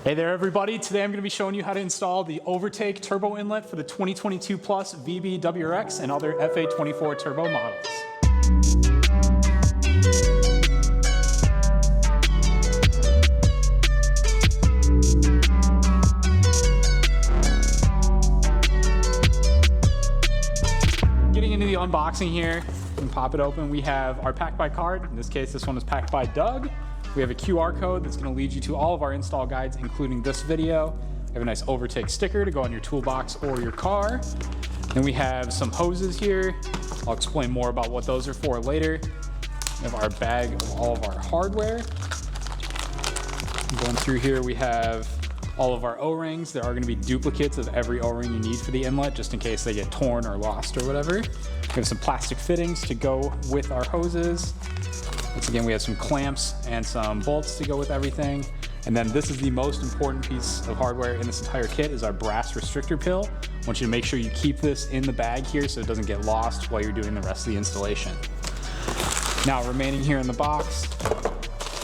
Hey there everybody, today I'm going to be showing you how to install the OVERTAKE Turbo Inlet for the 2022 Plus VB WRX and other FA24 Turbo models. Getting into the unboxing here, you can pop it open. We have our pack by card. In this case, this one is packed by Doug. We have a QR code that's going to lead you to all of our install guides, including this video. We have a nice OVERTAKE sticker to go on your toolbox or your car. Then we have some hoses here. I'll explain more about what those are for later. We have our bag of all of our hardware. Going through here, we have all of our O-rings. There are going to be duplicates of every O-ring you need for the inlet, just in case they get torn or lost or whatever. We have some plastic fittings to go with our hoses. Once again, we have some clamps and some bolts to go with everything. And then this is the most important piece of hardware in this entire kit is our brass restrictor pill. I want you to make sure you keep this in the bag here so it doesn't get lost while you're doing the rest of the installation. Now, remaining here in the box,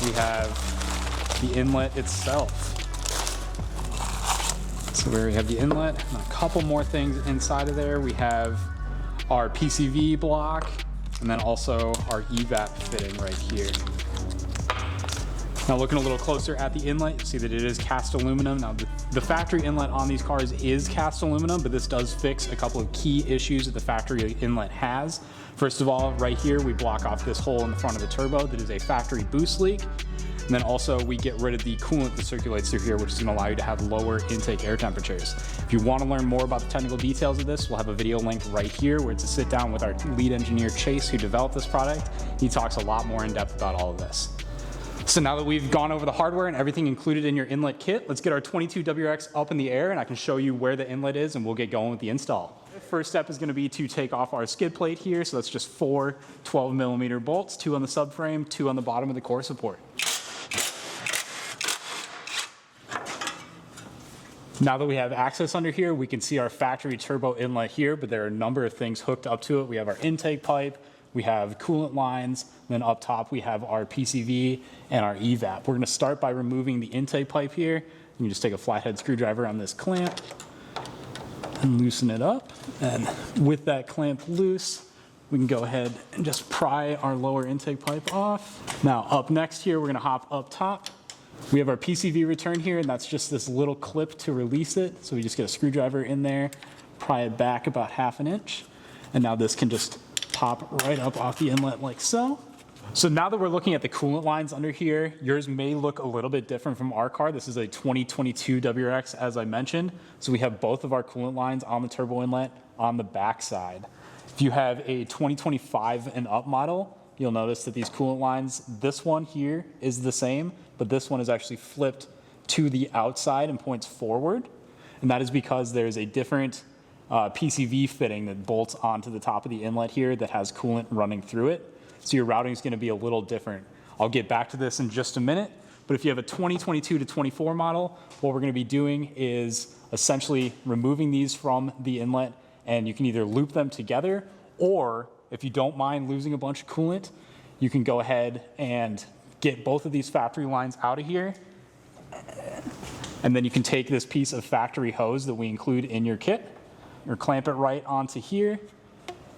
we have the inlet itself. So we have the inlet and a couple more things inside of there. We have our PCV block, and then also our EVAP fitting right here. Now looking a little closer at the inlet, you see that it is cast aluminum. Now the factory inlet on these cars is cast aluminum, but this does fix a couple of key issues that the factory inlet has. First of all, right here, we block off this hole in the front of the turbo that is a factory boost leak. And then also we get rid of the coolant that circulates through here, which is going to allow you to have lower intake air temperatures. If you want to learn more about the technical details of this, we'll have a video link right here where it's a sit down with our lead engineer, Chase, who developed this product. He talks a lot more in depth about all of this. So now that we've gone over the hardware and everything included in your inlet kit, let's get our 22 WRX up in the air and I can show you where the inlet is and we'll get going with the install. The first step is going to be to take off our skid plate here. So that's just 4 12mm bolts, 2 on the subframe, 2 on the bottom of the core support. Now that we have access under here, we can see our factory turbo inlet here, but there are a number of things hooked up to it. We have our intake pipe, we have coolant lines, and then up top we have our PCV and our EVAP. We're going to start by removing the intake pipe here. You can just take a flathead screwdriver on this clamp and loosen it up. And with that clamp loose, we can go ahead and just pry our lower intake pipe off. Now up next here, we're going to hop up top. We have our PCV return here, and that's just this little clip to release it. So we just get a screwdriver in there, pry it back about 1/2 inch, and now this can just pop right up off the inlet like so. So now that we're looking at the coolant lines under here, yours may look a little bit different from our car. This is a 2022 WRX, as I mentioned. So we have both of our coolant lines on the turbo inlet on the back side. If you have a 2025 and up model, you'll notice that these coolant lines, this one here is the same, but this one is actually flipped to the outside and points forward. And that is because there's a different PCV fitting that bolts onto the top of the inlet here that has coolant running through it. So your routing is going to be a little different. I'll get back to this in just a minute, but if you have a 2022 to 24 model, what we're going to be doing is essentially removing these from the inlet, and you can either loop them together, or if you don't mind losing a bunch of coolant, you can go ahead and get both of these factory lines out of here. And then you can take this piece of factory hose that we include in your kit, or clamp it right onto here,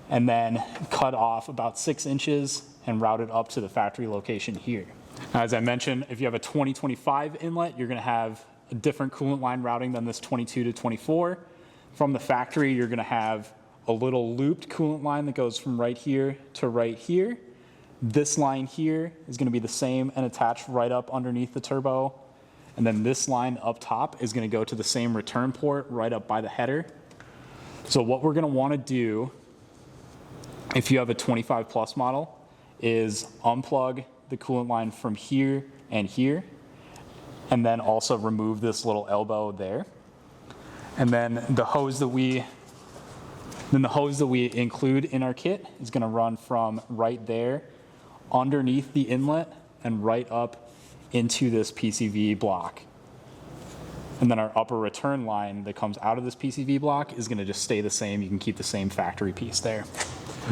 and then cut off about 6 inches and route it up to the factory location here. Now, as I mentioned, if you have a 2025 inlet, you're going to have a different coolant line routing than this 22 to 24. From the factory, you're going to have a little looped coolant line that goes from right here to right here. This line here is going to be the same and attached right up underneath the turbo. And then this line up top is going to go to the same return port right up by the header. So what we're going to want to do, if you have a 25 plus model, is unplug the coolant line from here and here, and then also remove this little elbow there. And then the hose that we include in our kit is going to run from right there underneath the inlet and right up into this PCV block. And then our upper return line that comes out of this PCV block is going to just stay the same. You can keep the same factory piece there.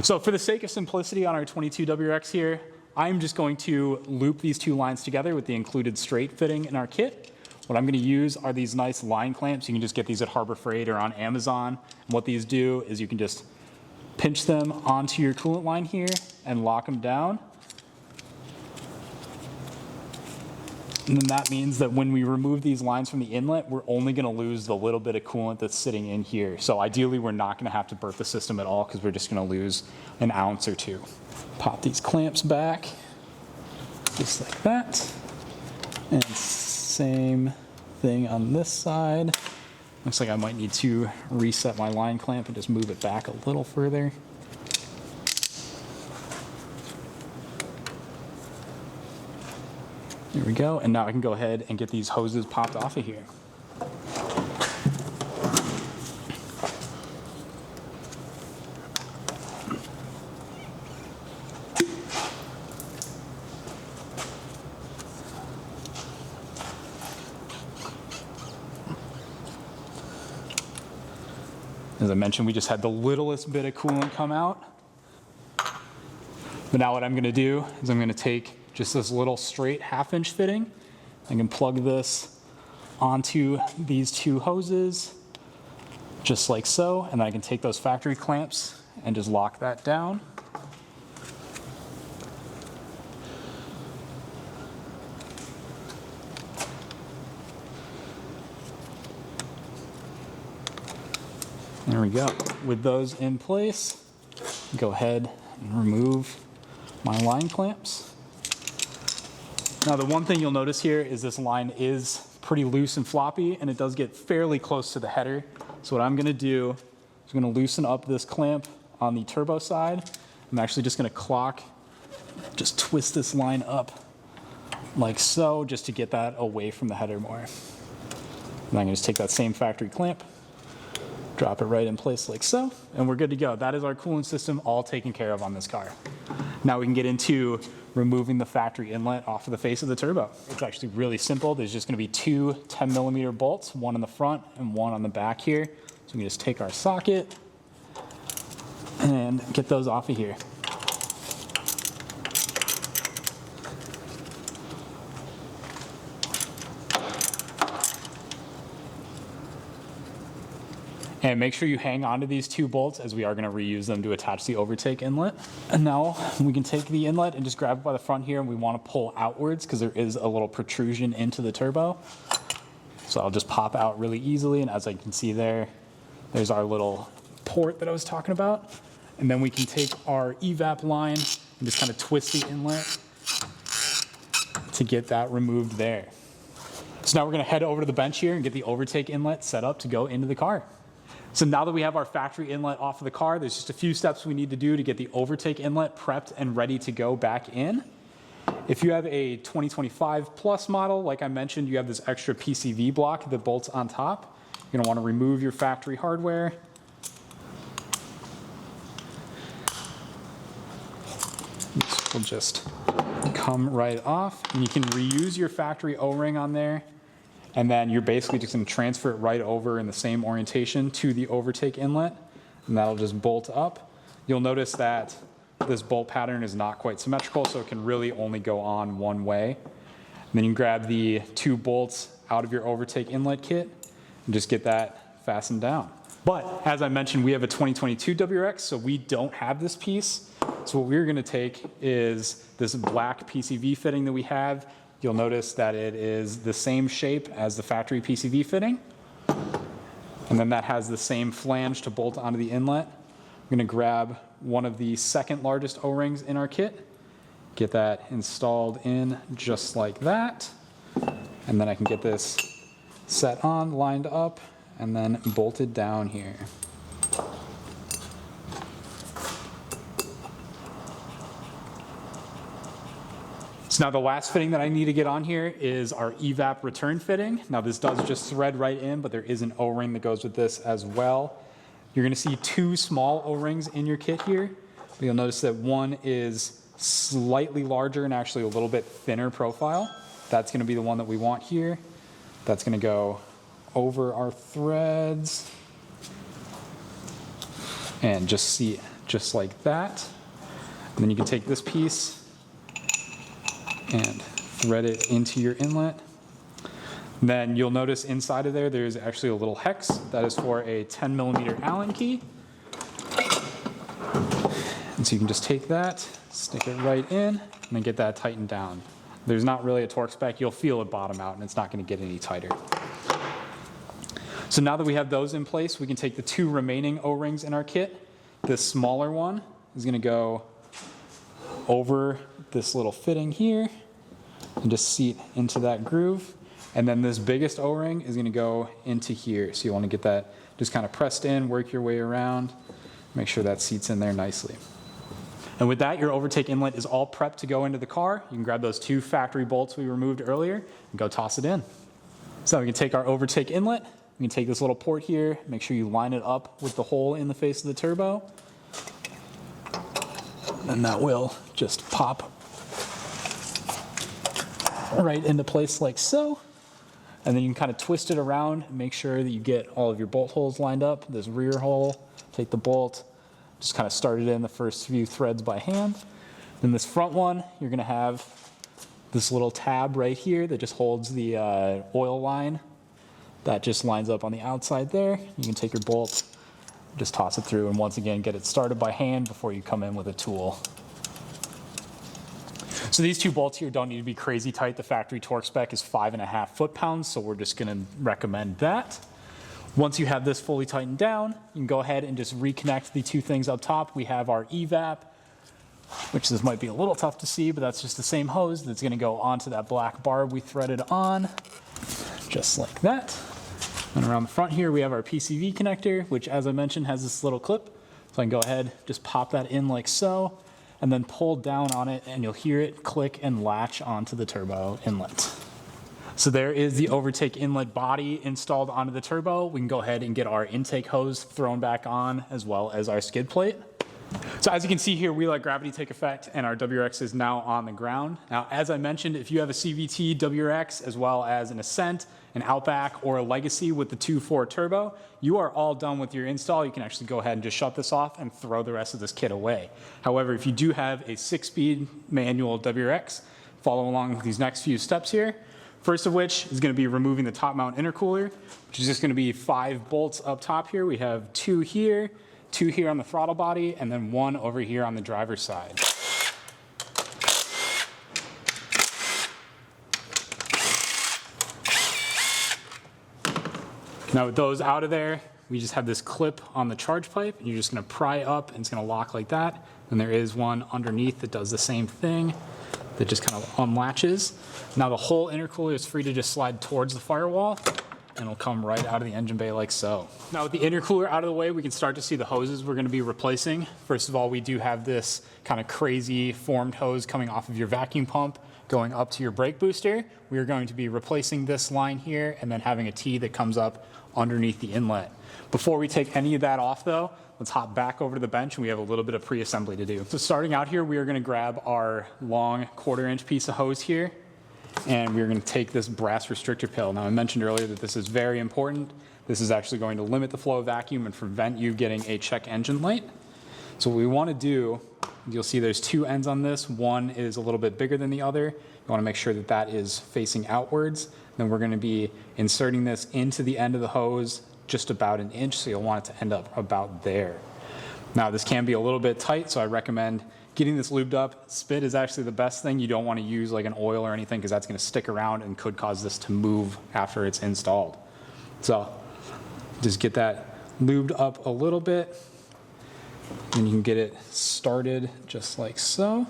So for the sake of simplicity on our 22 WRX here, I'm just going to loop these two lines together with the included straight fitting in our kit. What I'm going to use are these nice line clamps. You can just get these at Harbor Freight or on Amazon. And what these do is you can just pinch them onto your coolant line here and lock them down. And then that means that when we remove these lines from the inlet, we're only going to lose the little bit of coolant that's sitting in here. So ideally, we're not going to have to burp the system at all because we're just going to lose an ounce or two. Pop these clamps back, just like that. And same thing on this side. Looks like I might need to reset my line clamp and just move it back a little further. There we go, and now I can go ahead and get these hoses popped off of here. As I mentioned, we just had the littlest bit of coolant come out. But now what I'm gonna do is I'm gonna take just this little straight 1/2-inch fitting. I can plug this onto these two hoses, just like so, and then I can take those factory clamps and just lock that down. There we go. With those in place, go ahead and remove my line clamps. Now the one thing you'll notice here is this line is pretty loose and floppy, and it does get fairly close to the header. So what I'm gonna do is I'm gonna loosen up this clamp on the turbo side. I'm actually just gonna just twist this line up like so, just to get that away from the header more. And I'm gonna just take that same factory clamp, drop it right in place like so, and we're good to go. That is our coolant system all taken care of on this car. Now we can get into removing the factory inlet off of the face of the turbo. It's actually really simple. There's just gonna be two 10mm bolts, one on the front and one on the back here. So we can just take our socket and get those off of here. And make sure you hang onto these two bolts, as we are going to reuse them to attach the OVERTAKE inlet. And now we can take the inlet and just grab it by the front here, and we want to pull outwards because there is a little protrusion into the turbo. So I'll just pop out really easily, and as I can see there's our little port that I was talking about. And then we can take our evap line and just kind of twist the inlet to get that removed there. So now we're going to head over to the bench here and get the OVERTAKE inlet set up to go into the car. So now that we have our factory inlet off of the car, there's just a few steps we need to do to get the OVERTAKE inlet prepped and ready to go back in. If you have a 2025 plus model, like I mentioned, you have this extra PCV block that bolts on top. You're going to want to remove your factory hardware. This will just come right off, and you can reuse your factory O-ring on there. And then you're basically just going to transfer it right over in the same orientation to the OVERTAKE inlet, and that'll just bolt up. You'll notice that this bolt pattern is not quite symmetrical, so it can really only go on one way. And then you grab the two bolts out of your OVERTAKE inlet kit and just get that fastened down. But as I mentioned, we have a 2022 WRX, so we don't have this piece. So what we're going to take is this black PCV fitting that we have. You'll notice that it is the same shape as the factory PCV fitting. And then that has the same flange to bolt onto the inlet. I'm going to grab one of the second largest O-rings in our kit, get that installed in just like that. And then I can get this set on, lined up, and then bolted down here. So now the last fitting that I need to get on here is our evap return fitting. Now this does just thread right in, but there is an O-ring that goes with this as well. You're going to see two small O-rings in your kit here. You'll notice that one is slightly larger and actually a little bit thinner profile. That's going to be the one that we want here. That's going to go over our threads and just like that. And then you can take this piece and thread it into your inlet. Then you'll notice inside of there, there's actually a little hex that is for a 10mm Allen key. And so you can just take that, stick it right in, and then get that tightened down. There's not really a torque spec. You'll feel it bottom out, and it's not going to get any tighter. So now that we have those in place, we can take the 2 remaining O-rings in our kit. This smaller one is going to go over this little fitting here and just seat into that groove. And then this biggest O-ring is going to go into here. So you want to get that just kind of pressed in, work your way around, make sure that seats in there nicely. And with that, your overtake inlet is all prepped to go into the car. You can grab those 2 factory bolts we removed earlier and go toss it in. So we can take our overtake inlet. We can take this little port here, make sure you line it up with the hole in the face of the turbo. And that will just pop right into place like so. And then you can kind of twist it around and make sure that you get all of your bolt holes lined up. This rear hole, take the bolt, just kind of start it in the first few threads by hand. Then this front one, you're going to have this little tab right here that just holds the oil line. That just lines up on the outside there. You can take your bolt, just toss it through, and once again, get it started by hand before you come in with a tool. So these 2 bolts here don't need to be crazy tight. The factory torque spec is 5.5 foot-pounds, so we're just going to recommend that. Once you have this fully tightened down, you can go ahead and just reconnect the 2 things up top. We have our EVAP, which this might be a little tough to see, but that's just the same hose that's going to go onto that black barb we threaded on, just like that. And around the front here, we have our PCV connector, which, as I mentioned, has this little clip. So I can go ahead, just pop that in like so, and then pull down on it, and you'll hear it click and latch onto the turbo inlet. So there is the overtake inlet body installed onto the turbo. We can go ahead and get our intake hose thrown back on, as well as our skid plate. So as you can see here, we let gravity take effect, and our WRX is now on the ground. Now, as I mentioned, if you have a CVT WRX, as well as an Ascent, an Outback, or a Legacy with the 2.4 turbo, you are all done with your install. You can actually go ahead and just shut this off and throw the rest of this kit away. However, if you do have a 6-speed manual WRX, follow along with these next few steps here. First of which is going to be removing the top mount intercooler, which is just going to be 5 bolts up top here. We have 2 here, 2 here on the throttle body, and then 1 over here on the driver's side. Now with those out of there, we just have this clip on the charge pipe, and you're just going to pry up, and it's going to lock like that. And there is one underneath that does the same thing, that just kind of unlatches. Now the whole intercooler is free to just slide towards the firewall, and it'll come right out of the engine bay like so. Now with the intercooler out of the way, we can start to see the hoses we're going to be replacing. First of all, we do have this kind of crazy formed hose coming off of your vacuum pump going up to your brake booster. We are going to be replacing this line here and then having a T that comes up underneath the inlet. Before we take any of that off though, let's hop back over to the bench, and we have a little bit of pre-assembly to do. So starting out here, we are going to grab our long 1/4-inch piece of hose here, and we're going to take this brass restrictor pill. Now I mentioned earlier that this is very important. This is actually going to limit the flow of vacuum and prevent you getting a check engine light. So what we want to do, you'll see there's 2 ends on this. One is a little bit bigger than the other. You want to make sure that that is facing outwards. Then we're going to be inserting this into the end of the hose just about 1 inch, so you'll want it to end up about there. Now this can be a little bit tight, so I recommend getting this lubed up. Spit is actually the best thing. You don't want to use like an oil or anything, because that's going to stick around and could cause this to move after it's installed. So just get that lubed up a little bit, and you can get it started just like so.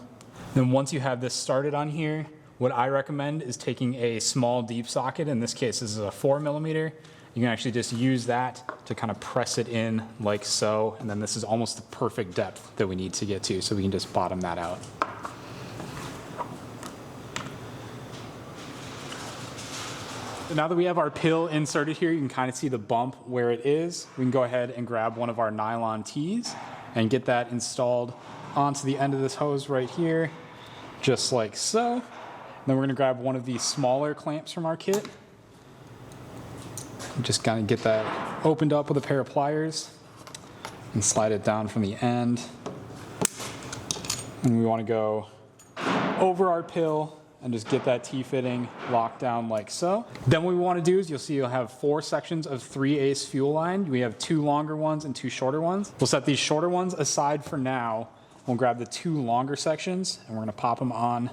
Then once you have this started on here, what I recommend is taking a small deep socket. In this case, this is a 4mm. You can actually just use that to kind of press it in like so, and then this is almost the perfect depth that we need to get to, so we can just bottom that out. So now that we have our pill inserted here, you can kind of see the bump where it is. We can go ahead and grab one of our nylon tees and get that installed onto the end of this hose right here, just like so. Then we're going to grab one of these smaller clamps from our kit. Just kind of get that opened up with a pair of pliers and slide it down from the end. And we want to go over our pill and just get that T-fitting locked down like so. Then what we want to do is you'll have 4 sections of 3/8 fuel line. We have 2 longer ones and 2 shorter ones. We'll set these shorter ones aside for now. We'll grab the 2 longer sections and we're going to pop them on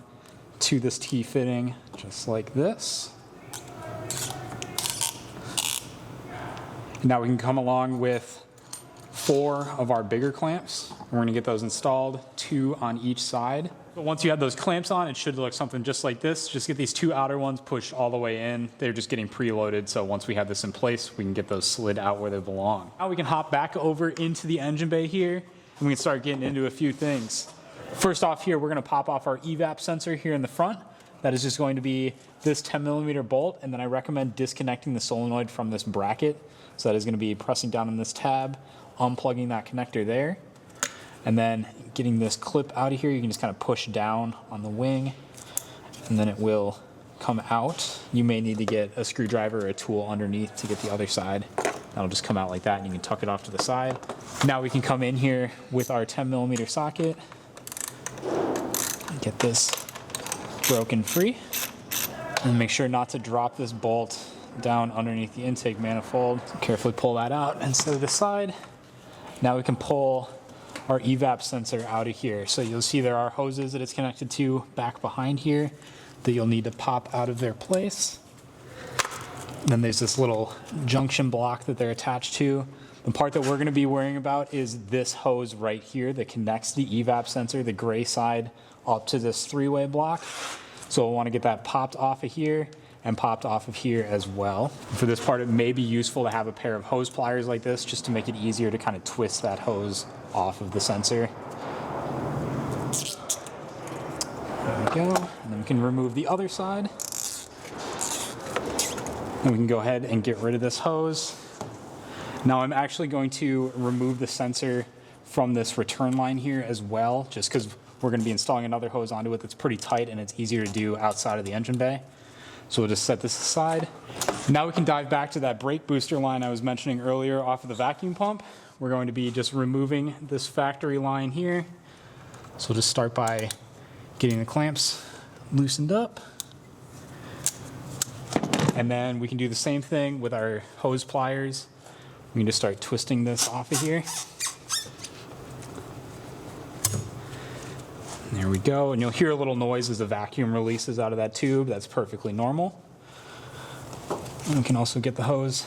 to this T-fitting just like this. Now we can come along with 4 of our bigger clamps. We're going to get those installed, 2 on each side. But once you have those clamps on, it should look something just like this. Just get these 2 outer ones pushed all the way in. They're just getting preloaded, so once we have this in place, we can get those slid out where they belong. Now we can hop back over into the engine bay here, and we can start getting into a few things. First off here, we're going to pop off our evap sensor here in the front. That is just going to be this 10mm bolt, and then I recommend disconnecting the solenoid from this bracket. So that is going to be pressing down on this tab, unplugging that connector there, and then getting this clip out of here. You can just kind of push down on the wing, and then it will come out. You may need to get a screwdriver or a tool underneath to get the other side. That'll just come out like that, and you can tuck it off to the side. Now we can come in here with our 10mm socket, get this broken free, and make sure not to drop this bolt down underneath the intake manifold. So carefully pull that out and set it aside. Now we can pull our evap sensor out of here. So you'll see there are hoses that it's connected to back behind here that you'll need to pop out of their place. And then there's this little junction block that they're attached to. The part that we're going to be worrying about is this hose right here that connects the evap sensor, the gray side, up to this 3-way block. So we'll want to get that popped off of here and popped off of here as well. For this part, it may be useful to have a pair of hose pliers like this just to make it easier to kind of twist that hose off of the sensor. There we go. And then we can remove the other side. And we can go ahead and get rid of this hose. Now I'm actually going to remove the sensor from this return line here as well, just because we're going to be installing another hose onto it that's pretty tight and it's easier to do outside of the engine bay. So we'll just set this aside. Now we can dive back to that brake booster line I was mentioning earlier off of the vacuum pump. We're going to be just removing this factory line here. So we'll just start by getting the clamps loosened up. And then we can do the same thing with our hose pliers. We can just start twisting this off of here. There we go, and you'll hear a little noise as the vacuum releases out of that tube. That's perfectly normal. And we can also get the hose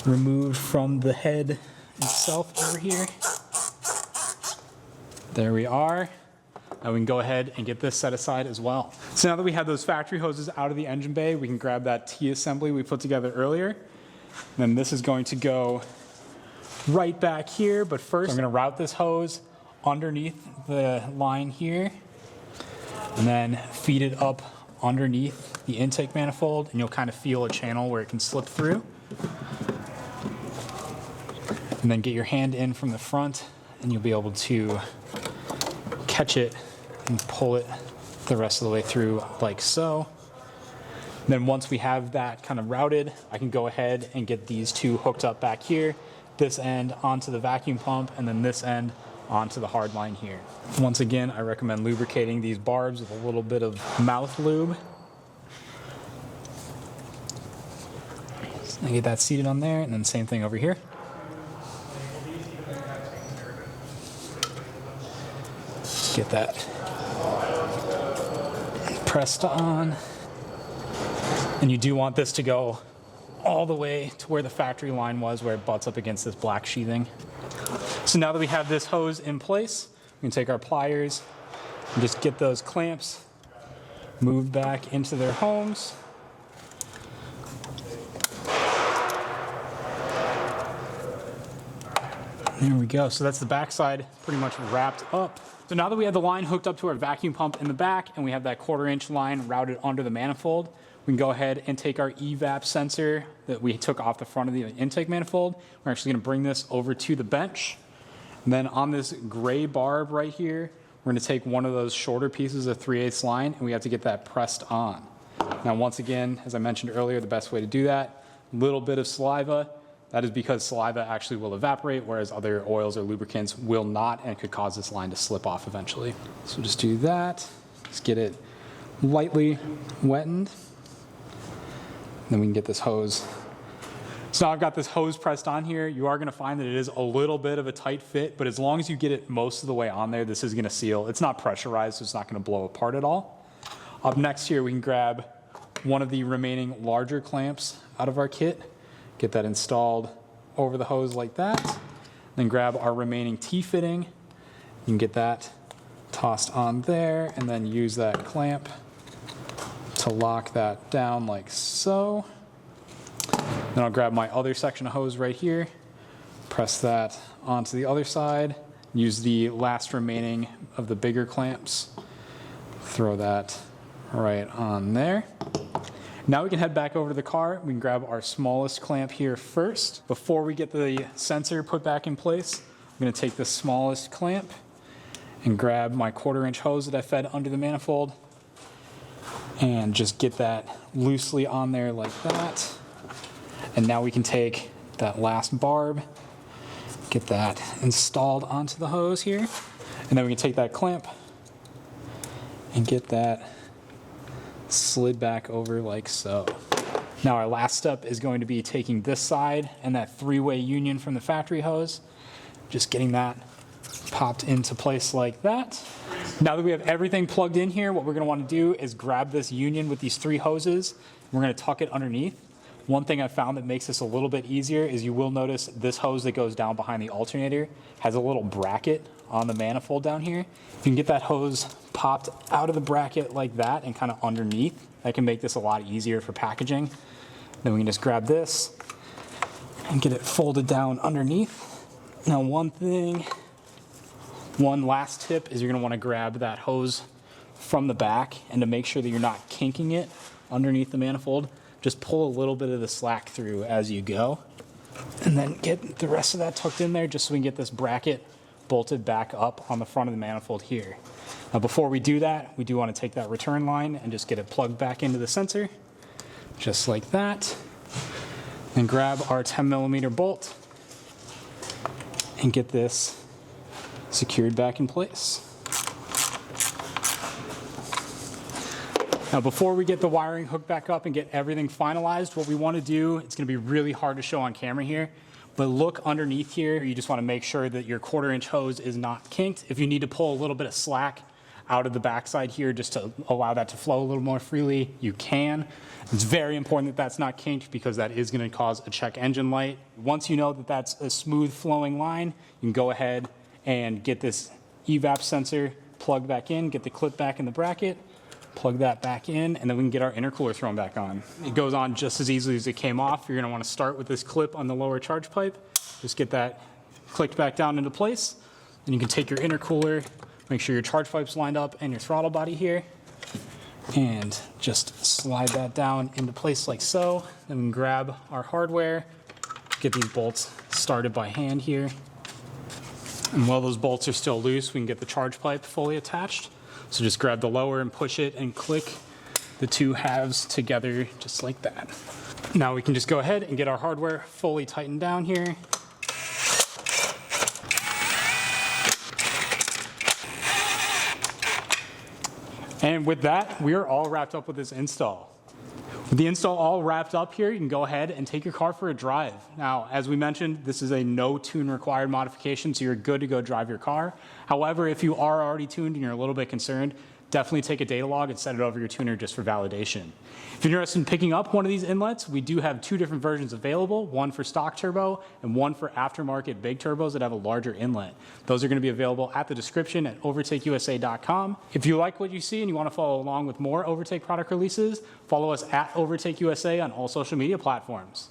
removed from the head itself over here. There we are. Now we can go ahead and get this set aside as well. So now that we have those factory hoses out of the engine bay, we can grab that T-assembly we put together earlier. And then this is going to go right back here, but first I'm going to route this hose underneath the line here, and then feed it up underneath the intake manifold, and you'll kind of feel a channel where it can slip through. And then get your hand in from the front, and you'll be able to catch it and pull it the rest of the way through like so. And then once we have that kind of routed, I can go ahead and get these 2 hooked up back here, this end onto the vacuum pump, and then this end onto the hard line here. Once again, I recommend lubricating these barbs with a little bit of mouth lube. So I get that seated on there, and then same thing over here. Just get that pressed on. And you do want this to go all the way to where the factory line was, where it butts up against this black sheathing. So now that we have this hose in place, we can take our pliers and just get those clamps moved back into their homes. There we go. So that's the back side pretty much wrapped up. So now that we have the line hooked up to our vacuum pump in the back and we have that 1/4-inch line routed under the manifold, we can go ahead and take our evap sensor that we took off the front of the intake manifold. We're actually going to bring this over to the bench. And then on this gray barb right here, we're going to take one of those shorter pieces of 3/8 line, and we have to get that pressed on. Now, once again, as I mentioned earlier, the best way to do that, a little bit of saliva. That is because saliva actually will evaporate, whereas other oils or lubricants will not, and could cause this line to slip off eventually. So just do that. Just get it lightly wetted. Then we can get this hose. So now I've got this hose pressed on here. You are gonna find that it is a little bit of a tight fit, but as long as you get it most of the way on there, this is gonna seal. It's not pressurized, so it's not gonna blow apart at all. Up next here, we can grab one of the remaining larger clamps out of our kit, get that installed over the hose like that, then grab our remaining T-fitting. You can get that tossed on there, and then use that clamp to lock that down like so. Then I'll grab my other section of hose right here, press that onto the other side, use the last remaining of the bigger clamps, throw that right on there. Now we can head back over to the car. We can grab our smallest clamp here first. Before we get the sensor put back in place, I'm gonna take the smallest clamp and grab my 1/4-inch hose that I fed under the manifold and just get that loosely on there like that. And now we can take that last barb, get that installed onto the hose here, and then we can take that clamp and get that slid back over like so. Now our last step is going to be taking this side and that 3-way union from the factory hose, just getting that popped into place like that. Now that we have everything plugged in here, what we're gonna wanna do is grab this union with these 3 hoses. We're gonna tuck it underneath. One thing I found that makes this a little bit easier is you will notice this hose that goes down behind the alternator has a little bracket on the manifold down here. You can get that hose popped out of the bracket like that and kind of underneath. That can make this a lot easier for packaging. Then we can just grab this and get it folded down underneath. Now one last tip is you're gonna wanna grab that hose from the back, and to make sure that you're not kinking it underneath the manifold, just pull a little bit of the slack through as you go, and then get the rest of that tucked in there just so we can get this bracket bolted back up on the front of the manifold here. Now before we do that, we do want to take that return line and just get it plugged back into the sensor, just like that. Then grab our 10mm bolt and get this secured back in place. Now before we get the wiring hooked back up and get everything finalized, what we want to do, it's going to be really hard to show on camera here, but look underneath here. You just want to make sure that your 1/4-inch hose is not kinked. If you need to pull a little bit of slack out of the backside here just to allow that to flow a little more freely, you can. It's very important that that's not kinked because that is going to cause a check engine light. Once you know that that's a smooth flowing line, you can go ahead and get this evap sensor plugged back in, get the clip back in the bracket, plug that back in, and then we can get our intercooler thrown back on. It goes on just as easily as it came off. You're gonna wanna start with this clip on the lower charge pipe. Just get that clicked back down into place. Then you can take your intercooler, make sure your charge pipe's lined up and your throttle body here, and just slide that down into place like so. Then we can grab our hardware, get these bolts started by hand here. And while those bolts are still loose, we can get the charge pipe fully attached. So just grab the lower and push it and click the 2 halves together just like that. Now we can just go ahead and get our hardware fully tightened down here. And with that, we are all wrapped up with this install. With the install all wrapped up here, you can go ahead and take your car for a drive. Now, as we mentioned, this is a no tune required modification, so you're good to go drive your car. However, if you are already tuned and you're a little bit concerned, definitely take a data log and send it over your tuner just for validation. If you're interested in picking up one of these inlets, we do have 2 different versions available, one for stock turbo and one for aftermarket big turbos that have a larger inlet. Those are going to be available at the description at overtakeusa.com. If you like what you see and you want to follow along with more Overtake product releases, follow us at Overtake USA on all social media platforms.